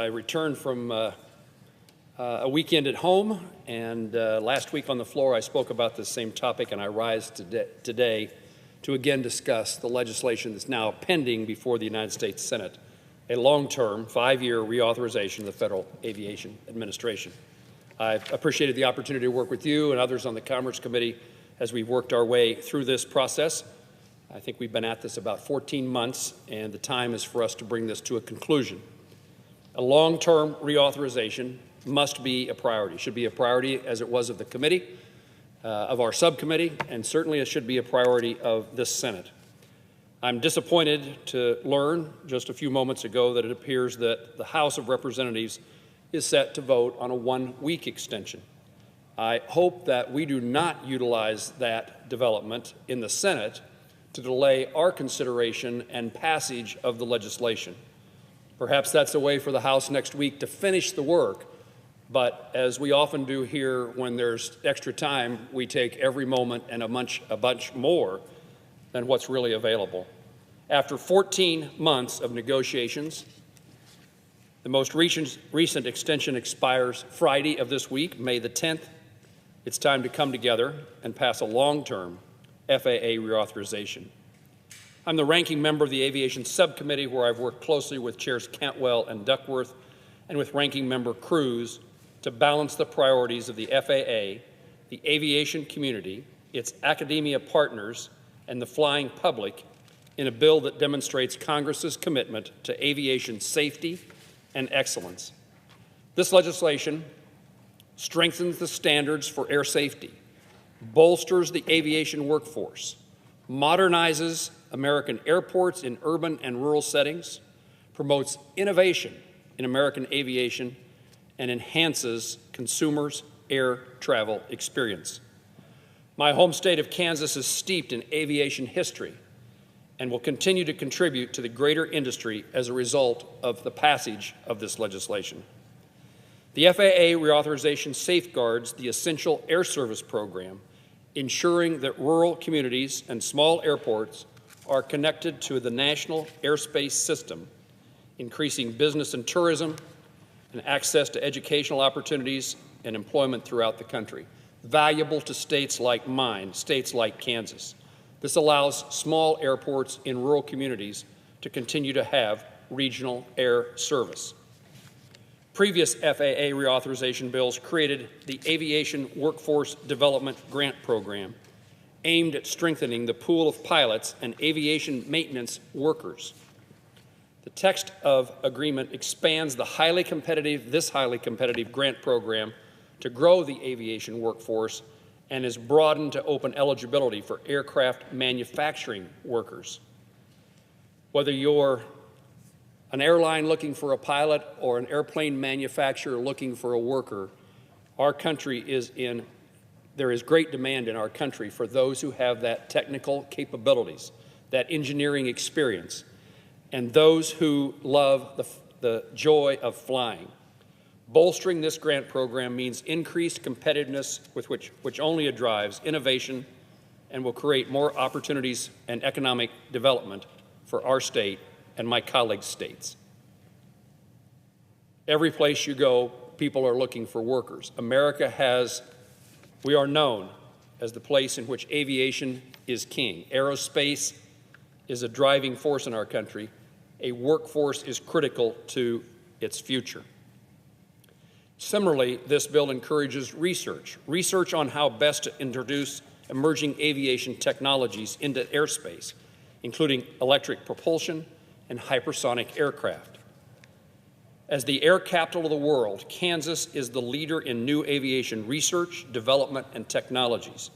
returned from a weekend at home, and last week on the floor I spoke about this same topic, and I rise today to again discuss the legislation that's now pending before the United States Senate, a long-term, 5-year reauthorization of the Federal Aviation Administration. I've appreciated the opportunity to work with you and others on the Commerce Committee as we've worked our way through this process. I think we've been at this about 14 months, and the time is for us to bring this to a conclusion. A long-term reauthorization must be a priority, should be a priority as it was of the committee, of our subcommittee, and certainly it should be a priority of this Senate. I'm disappointed to learn just a few moments ago that it appears that the House of Representatives is set to vote on a 1-week extension. I hope that we do not utilize that development in the Senate to delay our consideration and passage of the legislation. Perhaps that's a way for the House next week to finish the work, but as we often do here when there's extra time, we take every moment and a bunch more than what's really available. After 14 months of negotiations, the most recent extension expires Friday of this week, May the 10th. It's time to come together and pass a long-term FAA reauthorization. I'm the ranking member of the Aviation Subcommittee, where I've worked closely with Chairs Cantwell and Duckworth and with Ranking Member Cruz to balance the priorities of the FAA, the aviation community, its academia partners, and the flying public in a bill that demonstrates Congress's commitment to aviation safety and excellence. This legislation strengthens the standards for air safety, bolsters the aviation workforce, modernizes American airports in urban and rural settings, promotes innovation in American aviation, and enhances consumers' air travel experience. My home state of Kansas is steeped in aviation history and will continue to contribute to the greater industry as a result of the passage of this legislation. The FAA reauthorization safeguards the Essential Air Service program, ensuring that rural communities and small airports are connected to the national airspace system, increasing business and tourism and access to educational opportunities and employment throughout the country, valuable to states like mine, states like Kansas. This allows small airports in rural communities to continue to have regional air service. Previous FAA reauthorization bills created the Aviation Workforce Development Grant Program, aimed at strengthening the pool of pilots and aviation maintenance workers. The text of agreement expands this highly competitive grant program to grow the aviation workforce and is broadened to open eligibility for aircraft manufacturing workers. Whether you're an airline looking for a pilot or an airplane manufacturer looking for a worker, there is great demand in our country for those who have that technical capabilities, that engineering experience, and those who love the joy of flying. Bolstering this grant program means increased competitiveness, which only drives innovation and will create more opportunities and economic development for our state and my colleagues' states. Every place you go, people are looking for workers. We are known as the place in which aviation is king. Aerospace is a driving force in our country. A workforce is critical to its future. Similarly, this bill encourages research on how best to introduce emerging aviation technologies into airspace, including electric propulsion and hypersonic aircraft. As the air capital of the world, Kansas is the leader in new aviation research, development, and technologies.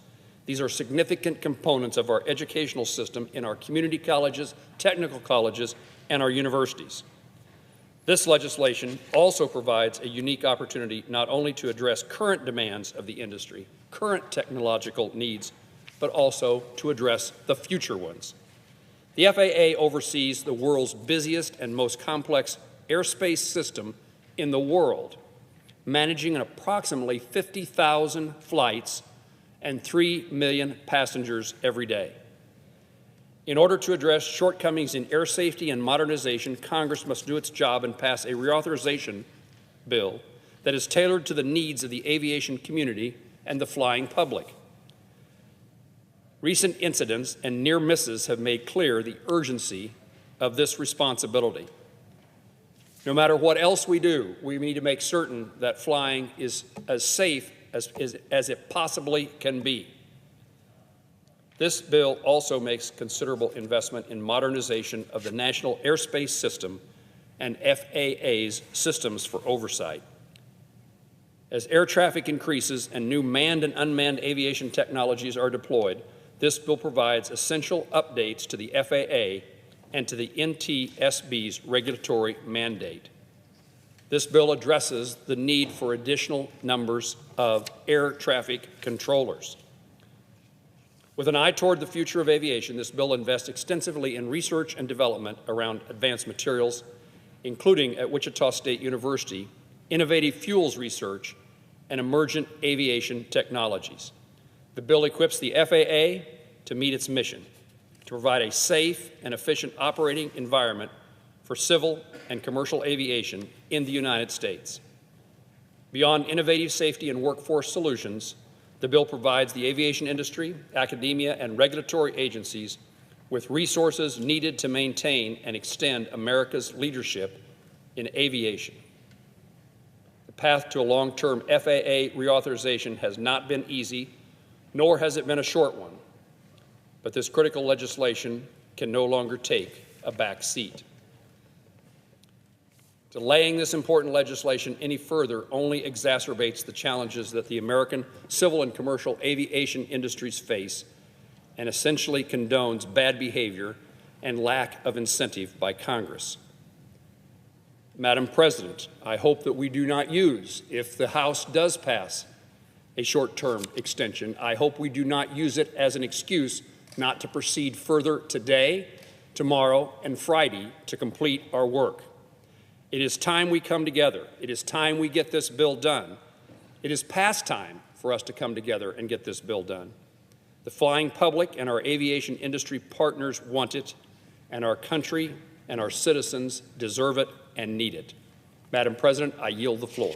These are significant components of our educational system in our community colleges, technical colleges, and our universities. This legislation also provides a unique opportunity not only to address current demands of the industry, current technological needs, but also to address the future ones. The FAA oversees the world's busiest and most complex airspace system in the world, managing approximately 50,000 flights and 3 million passengers every day. In order to address shortcomings in air safety and modernization, Congress must do its job and pass a reauthorization bill that is tailored to the needs of the aviation community and the flying public. Recent incidents and near misses have made clear the urgency of this responsibility. No matter what else we do, we need to make certain that flying is as safe as it possibly can be. This bill also makes considerable investment in modernization of the National Airspace System and FAA's systems for oversight. As air traffic increases and new manned and unmanned aviation technologies are deployed, this bill provides essential updates to the FAA and to the NTSB's regulatory mandate. This bill addresses the need for additional numbers of air traffic controllers. With an eye toward the future of aviation, this bill invests extensively in research and development around advanced materials, including at Wichita State University, innovative fuels research, and emergent aviation technologies. The bill equips the FAA to meet its mission, to provide a safe and efficient operating environment for civil and commercial aviation in the United States. Beyond innovative safety and workforce solutions, the bill provides the aviation industry, academia, and regulatory agencies with resources needed to maintain and extend America's leadership in aviation. The path to a long-term FAA reauthorization has not been easy, nor has it been a short one, but this critical legislation can no longer take a back seat. Delaying this important legislation any further only exacerbates the challenges that the American civil and commercial aviation industries face and essentially condones bad behavior and lack of incentive by Congress. Madam President, I hope that we do not use, if the House does pass a short-term extension, I hope we do not use it as an excuse not to proceed further today, tomorrow, and Friday to complete our work. It is time we come together. It is time we get this bill done. It is past time for us to come together and get this bill done. The flying public and our aviation industry partners want it, and our country and our citizens deserve it and need it. Madam President, I yield the floor.